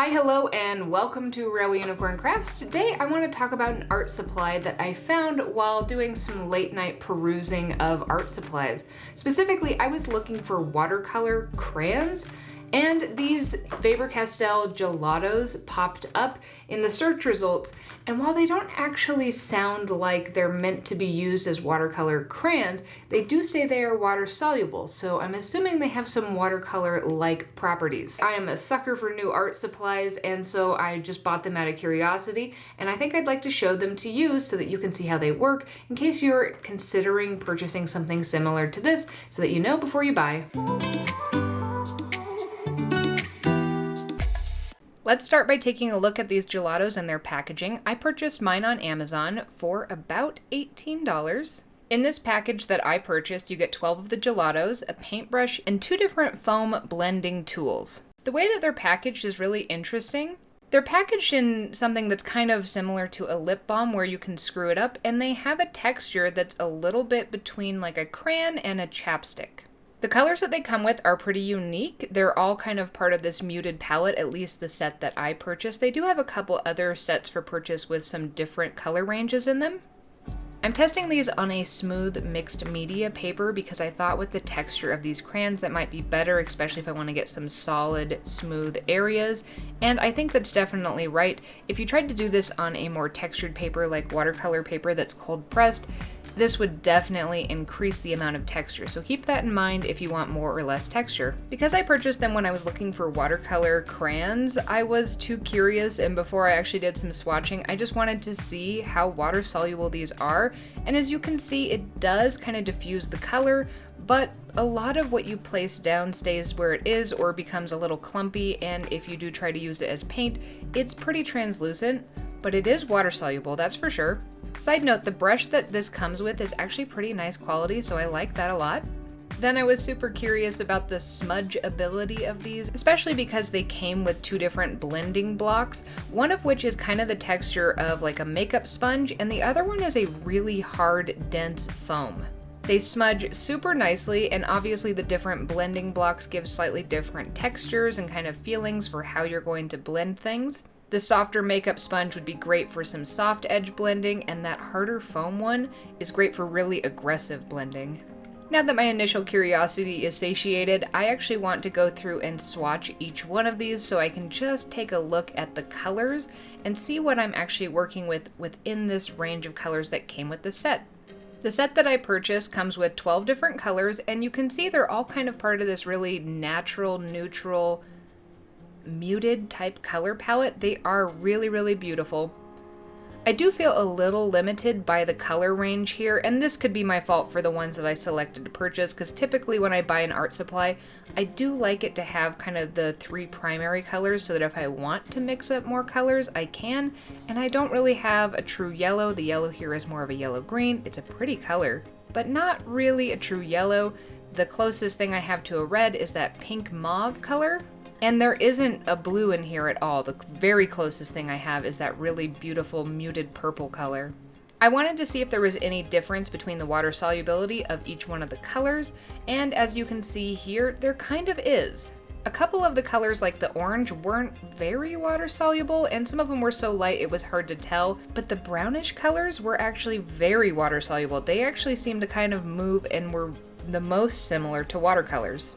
Hi, hello, and welcome to Railway Unicorn Crafts. Today I want to talk about an art supply that I found while doing some late night perusing of art supplies. Specifically, I was looking for watercolor crayons, and these Faber-Castell Gelatos popped up in the search results, and while they don't actually sound like they're meant to be used as watercolor crayons, they do say they are water soluble, so I'm assuming they have some watercolor-like properties. I am a sucker for new art supplies, and so I just bought them out of curiosity, and I think I'd like to show them to you so that you can see how they work in case you're considering purchasing something similar to this so that you know before you buy. Let's start by taking a look at these gelatos and their packaging. I purchased mine on Amazon for about $18. In this package that I purchased, you get 12 of the gelatos, a paintbrush, and 2 different foam blending tools. The way that they're packaged is really interesting. They're packaged in something that's kind of similar to a lip balm where you can screw it up, and they have a texture that's a little bit between like a crayon and a chapstick. The colors that they come with are pretty unique. They're all kind of part of this muted palette, at least the set that I purchased. They do have a couple other sets for purchase with some different color ranges in them. I'm testing these on a smooth mixed media paper because I thought with the texture of these crayons that might be better, especially if I want to get some solid, smooth areas. And I think that's definitely right. If you tried to do this on a more textured paper like watercolor paper that's cold pressed, this would definitely increase the amount of texture, so keep that in mind if you want more or less texture. Because I purchased them when I was looking for watercolor crayons, I was too curious, and before I actually did some swatching, I just wanted to see how water soluble these are. And as you can see, it does kind of diffuse the color, but a lot of what you place down stays where it is or becomes a little clumpy, and if you do try to use it as paint, it's pretty translucent, but it is water soluble, that's for sure. Side note, the brush that this comes with is actually pretty nice quality, so I like that a lot. Then I was super curious about the smudge ability of these, especially because they came with 2 different blending blocks, one of which is kind of the texture of like a makeup sponge, and the other one is a really hard, dense foam. They smudge super nicely, and obviously the different blending blocks give slightly different textures and kind of feelings for how you're going to blend things. The softer makeup sponge would be great for some soft edge blending, and that harder foam one is great for really aggressive blending. Now that my initial curiosity is satiated, I actually want to go through and swatch each one of these so I can just take a look at the colors and see what I'm actually working with within this range of colors that came with the set. The set that I purchased comes with 12 different colors, and you can see they're all kind of part of this really natural, neutral, muted type color palette. They are really, really beautiful. I do feel a little limited by the color range here, and this could be my fault for the ones that I selected to purchase, because typically when I buy an art supply, I do like it to have kind of the 3 primary colors so that if I want to mix up more colors, I can, and I don't really have a true yellow. The yellow here is more of a yellow-green. It's a pretty color, but not really a true yellow. The closest thing I have to a red is that pink mauve color. And there isn't a blue in here at all. The very closest thing I have is that really beautiful muted purple color. I wanted to see if there was any difference between the water solubility of each one of the colors, and as you can see here, there kind of is. A couple of the colors like the orange weren't very water soluble, and some of them were so light it was hard to tell, but the brownish colors were actually very water soluble. They actually seemed to kind of move and were the most similar to watercolors.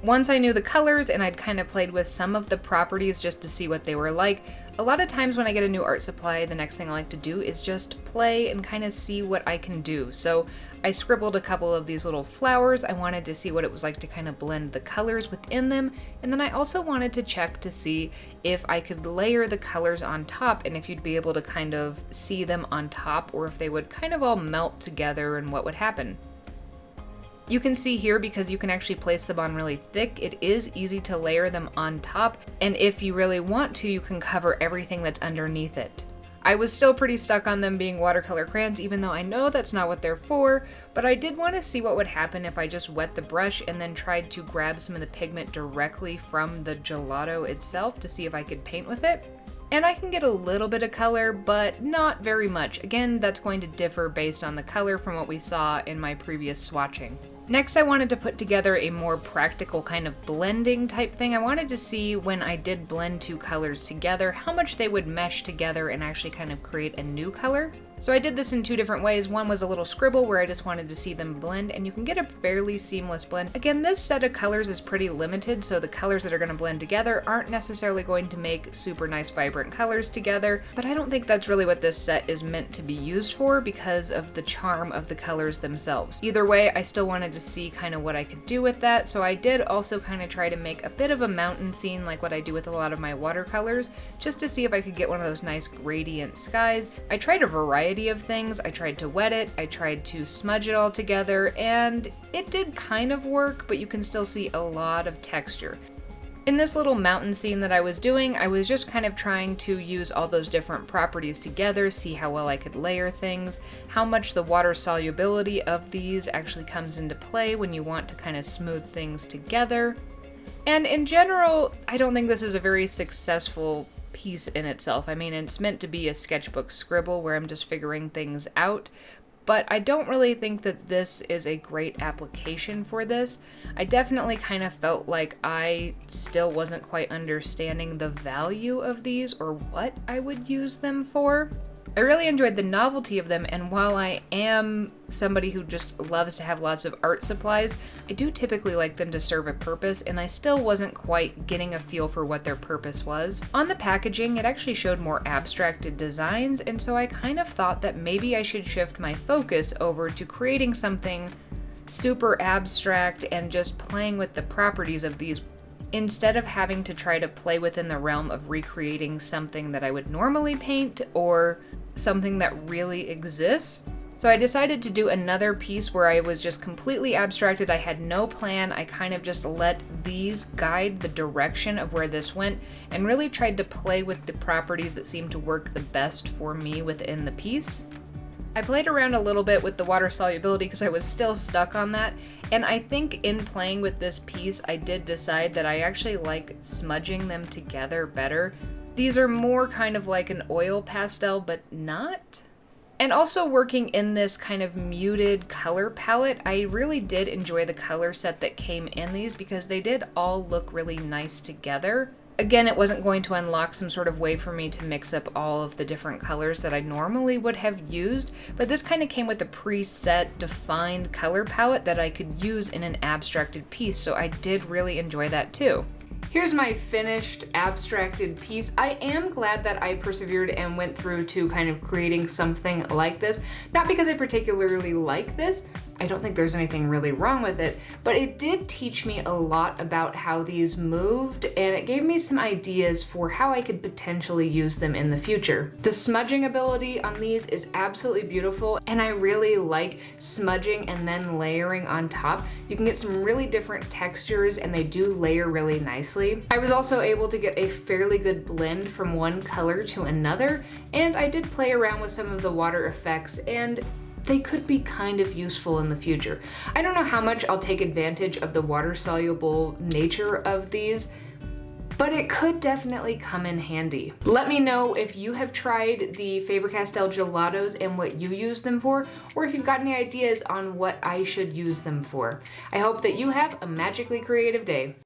Once I knew the colors and I'd kind of played with some of the properties just to see what they were like, a lot of times when I get a new art supply, the next thing I like to do is just play and kind of see what I can do. So I scribbled a couple of these little flowers. I wanted to see what it was like to kind of blend the colors within them, and then I also wanted to check to see if I could layer the colors on top and if you'd be able to kind of see them on top, or if they would kind of all melt together and what would happen. You can see here, because you can actually place them on really thick, it is easy to layer them on top, and if you really want to, you can cover everything that's underneath it. I was still pretty stuck on them being watercolor crayons, even though I know that's not what they're for, but I did want to see what would happen if I just wet the brush and then tried to grab some of the pigment directly from the gelato itself to see if I could paint with it. And I can get a little bit of color, but not very much. Again, that's going to differ based on the color from what we saw in my previous swatching. Next, I wanted to put together a more practical kind of blending type thing. I wanted to see when I did blend two colors together, how much they would mesh together and actually kind of create a new color. So I did this in two different ways. One was a little scribble where I just wanted to see them blend, and you can get a fairly seamless blend. Again, this set of colors is pretty limited, so the colors that are going to blend together aren't necessarily going to make super nice vibrant colors together, but I don't think that's really what this set is meant to be used for because of the charm of the colors themselves. Either way, I still wanted to see kind of what I could do with that, so I did also kind of try to make a bit of a mountain scene like what I do with a lot of my watercolors, just to see if I could get one of those nice gradient skies. I tried a variety of things. I tried to wet it, I tried to smudge it all together, and it did kind of work, but you can still see a lot of texture. In this little mountain scene that I was doing, I was just kind of trying to use all those different properties together, see how well I could layer things, how much the water solubility of these actually comes into play when you want to kind of smooth things together. And in general, I don't think this is a very successful piece in itself. I mean, it's meant to be a sketchbook scribble where I'm just figuring things out, but I don't really think that this is a great application for this. I definitely kind of felt like I still wasn't quite understanding the value of these or what I would use them for. I really enjoyed the novelty of them, and while I am somebody who just loves to have lots of art supplies, I do typically like them to serve a purpose, and I still wasn't quite getting a feel for what their purpose was. On the packaging, it actually showed more abstracted designs, and so I kind of thought that maybe I should shift my focus over to creating something super abstract and just playing with the properties of these instead of having to try to play within the realm of recreating something that I would normally paint or something that really exists. So I decided to do another piece where I was just completely abstracted. I had no plan. I kind of just let these guide the direction of where this went and really tried to play with the properties that seemed to work the best for me within the piece. I played around a little bit with the water solubility because I was still stuck on that, and I think in playing with this piece I did decide that I actually like smudging them together better. These are more kind of like an oil pastel, but not. And also working in this kind of muted color palette, I really did enjoy the color set that came in these because they did all look really nice together. Again, it wasn't going to unlock some sort of way for me to mix up all of the different colors that I normally would have used, but this kind of came with a preset defined color palette that I could use in an abstracted piece, so I did really enjoy that too. Here's my finished abstracted piece. I am glad that I persevered and went through to kind of creating something like this. Not because I particularly like this, I don't think there's anything really wrong with it, but it did teach me a lot about how these moved, and it gave me some ideas for how I could potentially use them in the future. The smudging ability on these is absolutely beautiful, and I really like smudging and then layering on top. You can get some really different textures, and they do layer really nicely. I was also able to get a fairly good blend from one color to another, and I did play around with some of the water effects, and they could be kind of useful in the future. I don't know how much I'll take advantage of the water-soluble nature of these, but it could definitely come in handy. Let me know if you have tried the Faber-Castell Gelatos and what you use them for, or if you've got any ideas on what I should use them for. I hope that you have a magically creative day.